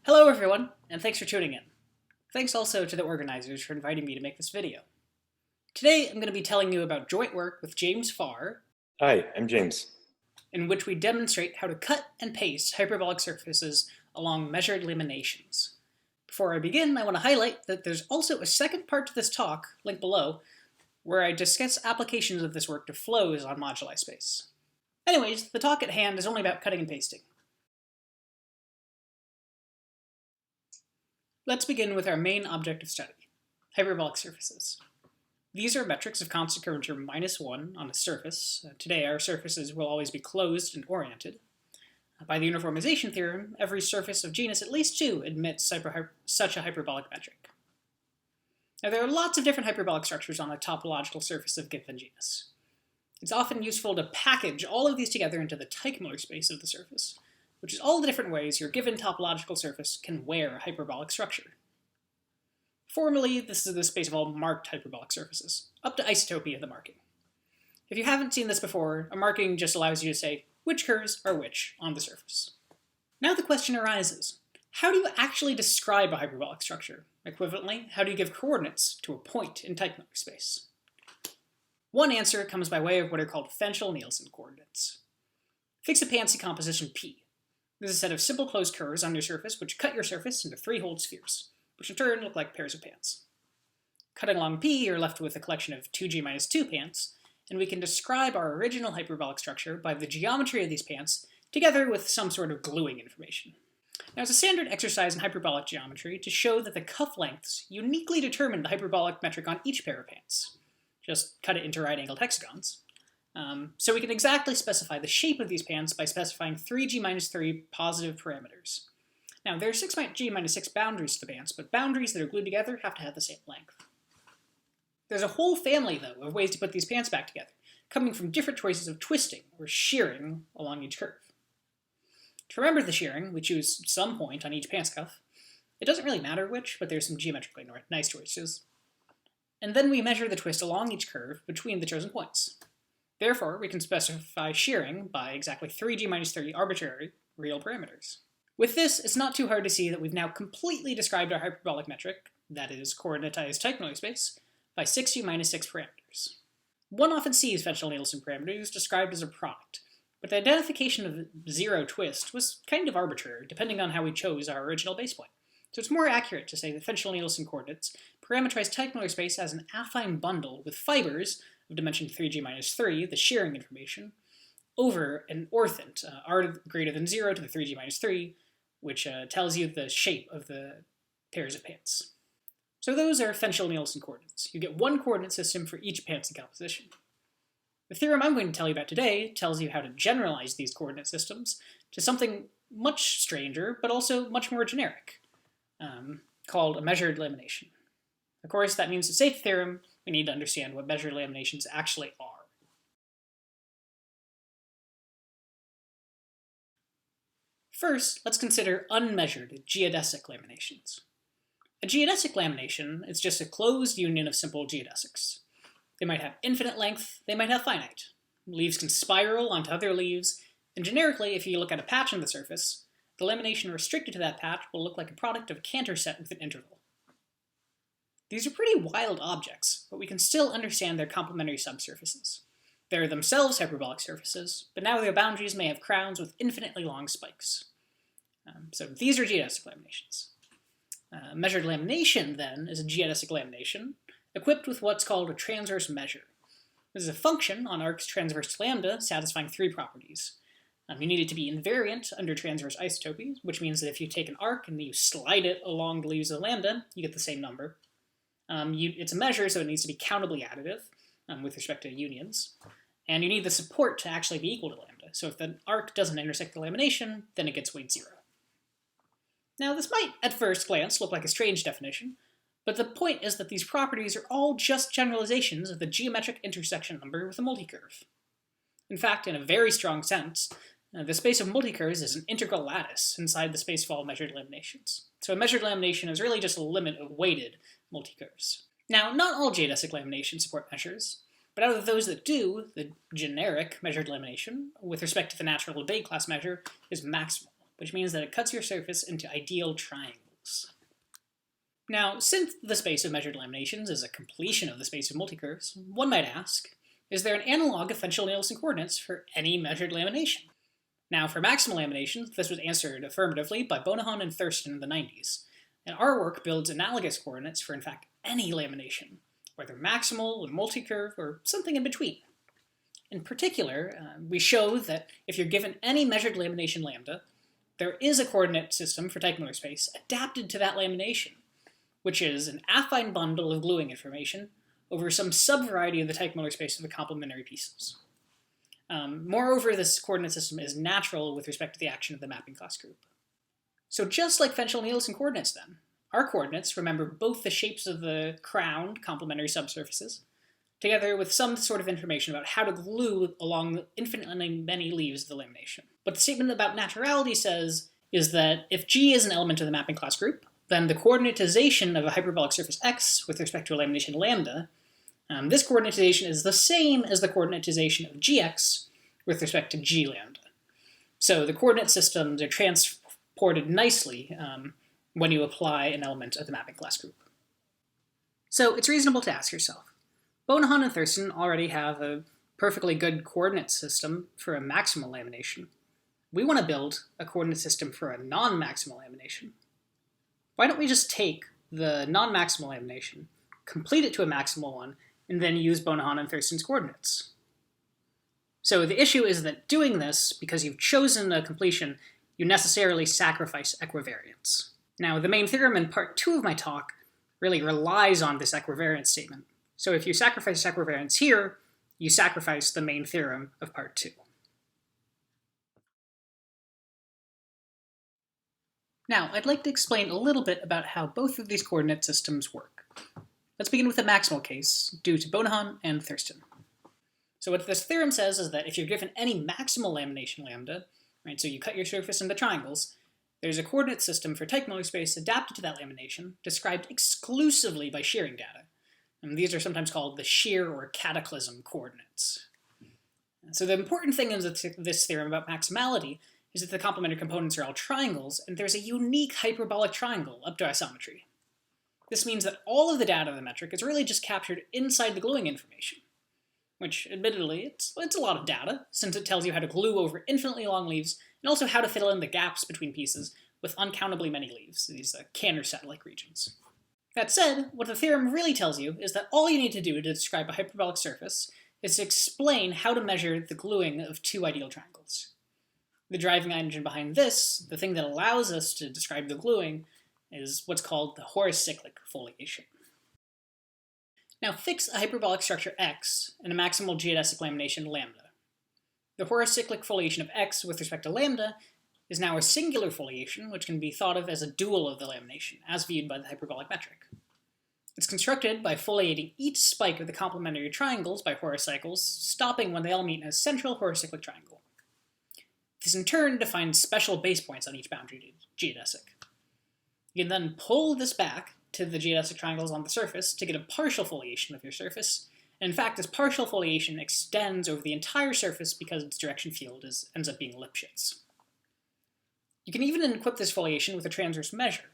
Hello everyone, and thanks for tuning in. Thanks also to the organizers for inviting me to make this video. Today I'm going to be telling you about joint work with James Farr. Hi, I'm James. In which we demonstrate how to cut and paste hyperbolic surfaces along measured laminations. Before I begin, I want to highlight that there's also a second part to this talk, linked below, where I discuss applications of this work to flows on moduli space. Anyways, the talk at hand is only about cutting and pasting. Let's begin with our main object of study, hyperbolic surfaces. These are metrics of constant curvature -1 on a surface. Today our surfaces will always be closed and oriented. By the uniformization theorem, every surface of genus at least 2 admits such a hyperbolic metric. Now there are lots of different hyperbolic structures on a topological surface of given genus. It's often useful to package all of these together into the Teichmuller space of the surface, which is all the different ways your given topological surface can wear a hyperbolic structure. Formally, this is the space of all marked hyperbolic surfaces, up to isotopy of the marking. If you haven't seen this before, a marking just allows you to say which curves are which on the surface. Now the question arises, how do you actually describe a hyperbolic structure? Equivalently, how do you give coordinates to a point in Teichmuller space? One answer comes by way of what are called Fenchel-Nielsen coordinates. Fix a Pancy composition P. This is a set of simple closed curves on your surface which cut your surface into 3 whole spheres, which in turn look like pairs of pants. Cutting along P, you're left with a collection of 2G-2 pants, and we can describe our original hyperbolic structure by the geometry of these pants, together with some sort of gluing information. Now it's a standard exercise in hyperbolic geometry to show that the cuff lengths uniquely determine the hyperbolic metric on each pair of pants. Just cut it into right-angled hexagons. So we can exactly specify the shape of these pants by specifying 3G-3 positive parameters. Now, there are 6G-6 boundaries to the pants, but boundaries that are glued together have to have the same length. There's a whole family, though, of ways to put these pants back together, coming from different choices of twisting, or shearing, along each curve. To remember the shearing, we choose some point on each pants cuff. It doesn't really matter which, but there's some geometrically nice choices. And then we measure the twist along each curve between the chosen points. Therefore, we can specify shearing by exactly 3G-3 arbitrary real parameters. With this, it's not too hard to see that we've now completely described our hyperbolic metric, that is, coordinatized Teichmuller space, by 6G-6 parameters. One often sees Fenchel-Nielsen parameters described as a product, but the identification of zero twist was kind of arbitrary, depending on how we chose our original base point. So it's more accurate to say that Fenchel-Nielsen coordinates parameterize Teichmuller space as an affine bundle with fibers of dimension 3G-3, the shearing information, over an orthant, r greater than 0 to the 3G-3, which tells you the shape of the pairs of pants. So those are Fenchel-Nielsen coordinates. You get one coordinate system for each Pancy composition. The theorem I'm going to tell you about today tells you how to generalize these coordinate systems to something much stranger, but also much more generic, called a measured lamination. Of course, that means to say the theorem, we need to understand what measured laminations actually are. First, let's consider unmeasured geodesic laminations. A geodesic lamination is just a closed union of simple geodesics. They might have infinite length, they might have finite. Leaves can spiral onto other leaves, and generically, if you look at a patch on the surface, the lamination restricted to that patch will look like a product of a Cantor set with an interval. These are pretty wild objects, but we can still understand their complementary subsurfaces. They're themselves hyperbolic surfaces, but now their boundaries may have crowns with infinitely long spikes. So these are geodesic laminations. Measured lamination, then, is a geodesic lamination equipped with what's called a transverse measure. This is a function on arcs transverse to lambda satisfying 3 properties. You need it to be invariant under transverse isotopy, which means that if you take an arc and you slide it along the leaves of lambda, you get the same number. It's a measure, so it needs to be countably additive with respect to unions. And you need the support to actually be equal to lambda. So if the arc doesn't intersect the lamination, then it gets weight 0. Now this might, at first glance, look like a strange definition, but the point is that these properties are all just generalizations of the geometric intersection number with a multicurve. In fact, in a very strong sense, the space of multicurves is an integral lattice inside the space of all measured laminations. So a measured lamination is really just a limit of weighted multicurves. Now, not all geodesic laminations support measures, but out of those that do, the generic measured lamination, with respect to the natural debate class measure, is maximal. which means that it cuts your surface into ideal triangles. Now, since the space of measured laminations is a completion of the space of multicurves, one might ask, is there an analog of Fenchel-Nielsen coordinates for any measured lamination? Now, for maximal laminations, this was answered affirmatively by Bonahan and Thurston in the 90s, and our work builds analogous coordinates for, in fact, any lamination, whether maximal, a multicurve, or something in between. In particular, we show that if you're given any measured lamination lambda, there is a coordinate system for Teichmuller space adapted to that lamination, which is an affine bundle of gluing information over some subvariety of the Teichmuller space of the complementary pieces. Moreover, this coordinate system is natural with respect to the action of the mapping class group. So just like Fenchel-Nielsen coordinates then, our coordinates remember both the shapes of the crowned complementary subsurfaces, together with some sort of information about how to glue along the infinitely many leaves of the lamination. What the statement about naturality says is that if G is an element of the mapping class group, then the coordinatization of a hyperbolic surface X with respect to a lamination lambda, this coordinatization is the same as the coordinatization of Gx with respect to G lambda. So the coordinate systems are transported nicely when you apply an element of the mapping class group. So it's reasonable to ask yourself, Bonahan and Thurston already have a perfectly good coordinate system for a maximal lamination. We want to build a coordinate system for a non-maximal lamination. Why don't we just take the non-maximal lamination, complete it to a maximal one, and then use Bonahan and Thurston's coordinates? So the issue is that doing this, because you've chosen a completion, you necessarily sacrifice equivariance. Now, the main theorem in part 2 of my talk really relies on this equivariance statement. So if you sacrifice equivariance here, you sacrifice the main theorem of part 2. Now, I'd like to explain a little bit about how both of these coordinate systems work. Let's begin with the maximal case, due to Bonahan and Thurston. So what this theorem says is that if you're given any maximal lamination lambda, right, so you cut your surface into triangles, there's a coordinate system for Teichmuller space adapted to that lamination, described exclusively by shearing data. And these are sometimes called the shear or cataclysm coordinates. So the important thing in this theorem about maximality is that the complementary components are all triangles, and there's a unique hyperbolic triangle up to isometry. This means that all of the data of the metric is really just captured inside the gluing information, which, admittedly, it's a lot of data, since it tells you how to glue over infinitely long leaves, and also how to fill in the gaps between pieces with uncountably many leaves, these Cantor set-like regions. That said, what the theorem really tells you is that all you need to do to describe a hyperbolic surface is to explain how to measure the gluing of two ideal triangles. The driving engine behind this, the thing that allows us to describe the gluing, is what's called the horocyclic foliation. Now fix a hyperbolic structure X in a maximal geodesic lamination lambda. The horocyclic foliation of X with respect to lambda is now a singular foliation, which can be thought of as a dual of the lamination, as viewed by the hyperbolic metric. It's constructed by foliating each spike of the complementary triangles by horocycles, stopping when they all meet in a central horocyclic triangle. This in turn defines special base points on each boundary geodesic. You can then pull this back to the geodesic triangles on the surface to get a partial foliation of your surface, and in fact this partial foliation extends over the entire surface because its direction field ends up being Lipschitz. You can even equip this foliation with a transverse measure,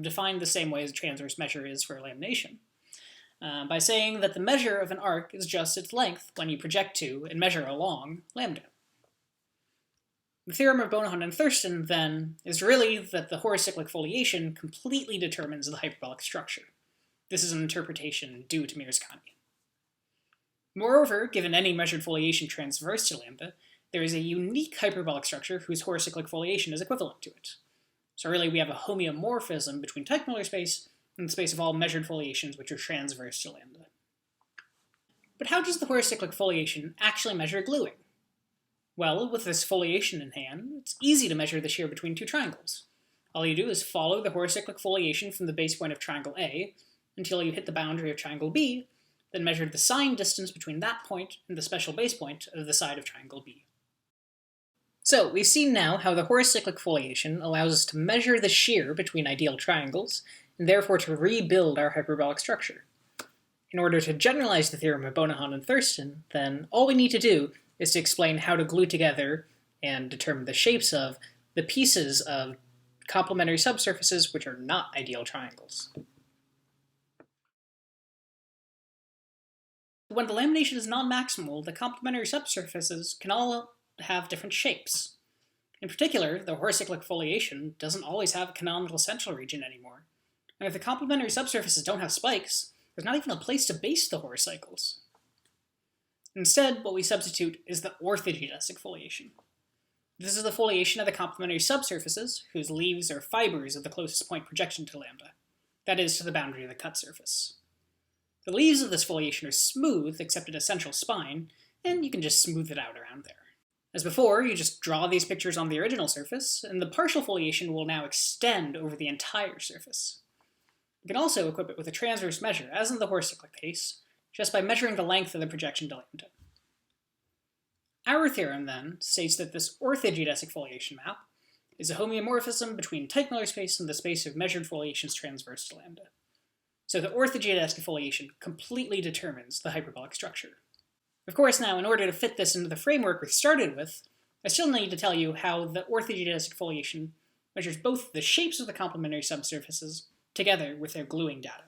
defined the same way as a transverse measure is for lamination, by saying that the measure of an arc is just its length when you project to and measure along lambda. The theorem of Bonahan and Thurston, then, is really that the horocyclic foliation completely determines the hyperbolic structure. This is an interpretation due to Mirzkani. Moreover, given any measured foliation transverse to lambda, there is a unique hyperbolic structure whose horocyclic foliation is equivalent to it. So really we have a homeomorphism between Teichmuller space and the space of all measured foliations which are transverse to lambda. But how does the horocyclic foliation actually measure gluing? Well, with this foliation in hand, it's easy to measure the shear between two triangles. All you do is follow the horocyclic foliation from the base point of triangle A until you hit the boundary of triangle B, then measure the sine distance between that point and the special base point of the side of triangle B. So we've seen now how the horocyclic foliation allows us to measure the shear between ideal triangles, and therefore to rebuild our hyperbolic structure. In order to generalize the theorem of Bonahan and Thurston, then all we need to do is to explain how to glue together and determine the shapes of the pieces of complementary subsurfaces which are not ideal triangles. When the lamination is non-maximal, the complementary subsurfaces can all have different shapes. In particular, the horocyclic foliation doesn't always have a canonical central region anymore. And if the complementary subsurfaces don't have spikes, there's not even a place to base the horocycles. Instead, what we substitute is the orthogeodesic foliation. This is the foliation of the complementary subsurfaces, whose leaves are fibers of the closest point projection to lambda, that is, to the boundary of the cut surface. The leaves of this foliation are smooth, except at a central spine, and you can just smooth it out around there. As before, you just draw these pictures on the original surface, and the partial foliation will now extend over the entire surface. You can also equip it with a transverse measure, as in the horocyclic case, just by measuring the length of the projection to lambda. Our theorem, then, states that this orthogeodesic foliation map is a homeomorphism between Teichmüller space and the space of measured foliations transverse to lambda. So the orthogeodesic foliation completely determines the hyperbolic structure. Of course, now, in order to fit this into the framework we started with, I still need to tell you how the orthogeodesic foliation measures both the shapes of the complementary subsurfaces together with their gluing data.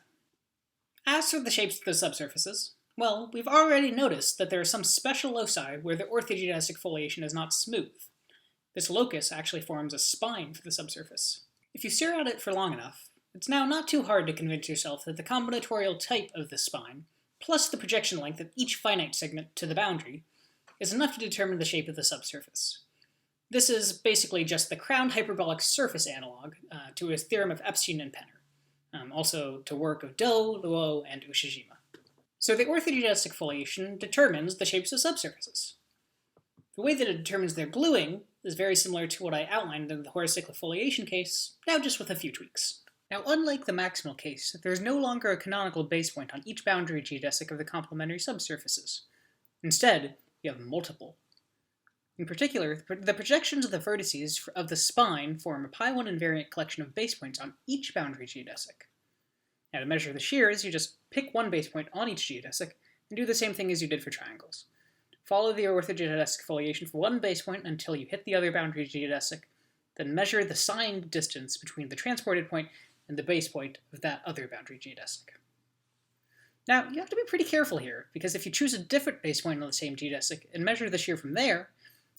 As for the shapes of the subsurfaces, well, we've already noticed that there are some special loci where the orthogeodesic foliation is not smooth. This locus actually forms a spine for the subsurface. If you stare at it for long enough, it's now not too hard to convince yourself that the combinatorial type of the spine, plus the projection length of each finite segment to the boundary, is enough to determine the shape of the subsurface. This is basically just the crowned hyperbolic surface analog to a theorem of Epstein and Penner, also to work of Do, Luo, and Ushijima. So the orthogeodesic foliation determines the shapes of subsurfaces. The way that it determines their gluing is very similar to what I outlined in the horocyclic foliation case, now just with a few tweaks. Now, unlike the maximal case, there is no longer a canonical base point on each boundary geodesic of the complementary subsurfaces. Instead, you have multiple. In particular, the projections of the vertices of the spine form a pi1 invariant collection of base points on each boundary geodesic. Now, to measure the shears, you just pick one base point on each geodesic and do the same thing as you did for triangles. Follow the orthogeodesic foliation for one base point until you hit the other boundary geodesic, then measure the signed distance between the transported point and the base point of that other boundary geodesic. Now, you have to be pretty careful here, because if you choose a different base point on the same geodesic and measure the shear from there,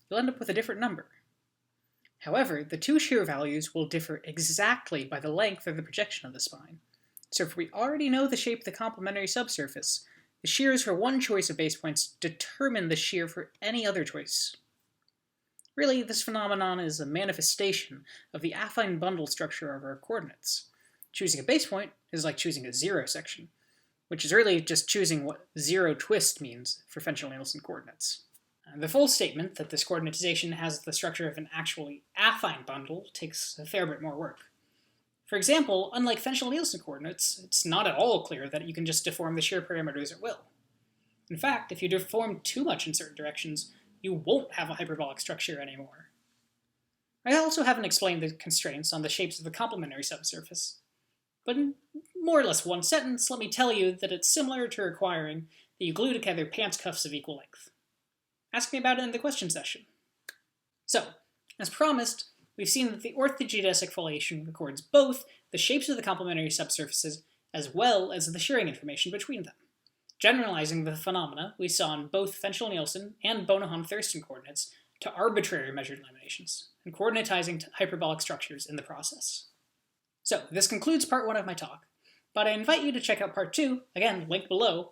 you'll end up with a different number. However, the two shear values will differ exactly by the length of the projection of the spine. So if we already know the shape of the complementary subsurface, the shears for one choice of base points determine the shear for any other choice. Really, this phenomenon is a manifestation of the affine bundle structure of our coordinates. Choosing a base point is like choosing a zero section, which is really just choosing what zero twist means for Fenchel-Nielsen coordinates. The full statement that this coordinatization has the structure of an actually affine bundle takes a fair bit more work. For example, unlike Fenchel-Nielsen coordinates, it's not at all clear that you can just deform the shear parameters at will. In fact, if you deform too much in certain directions, you won't have a hyperbolic structure anymore. I also haven't explained the constraints on the shapes of the complementary subsurface, but in more or less one sentence, let me tell you that it's similar to requiring that you glue together pants cuffs of equal length. Ask me about it in the question session. So, as promised, we've seen that the orthogeodesic foliation records both the shapes of the complementary subsurfaces as well as the shearing information between them, generalizing the phenomena we saw in both Fenchel-Nielsen and Bonohan-Thurston coordinates to arbitrary measured laminations, and coordinatizing hyperbolic structures in the process. So, this concludes part 1 of my talk, but I invite you to check out part 2, again, linked below,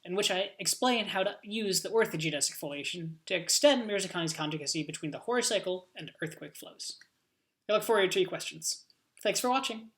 in which I explain how to use the orthogeodesic foliation to extend Mirzakhani's conjugacy between the horocycle and earthquake flows. I look forward to your questions. Thanks for watching!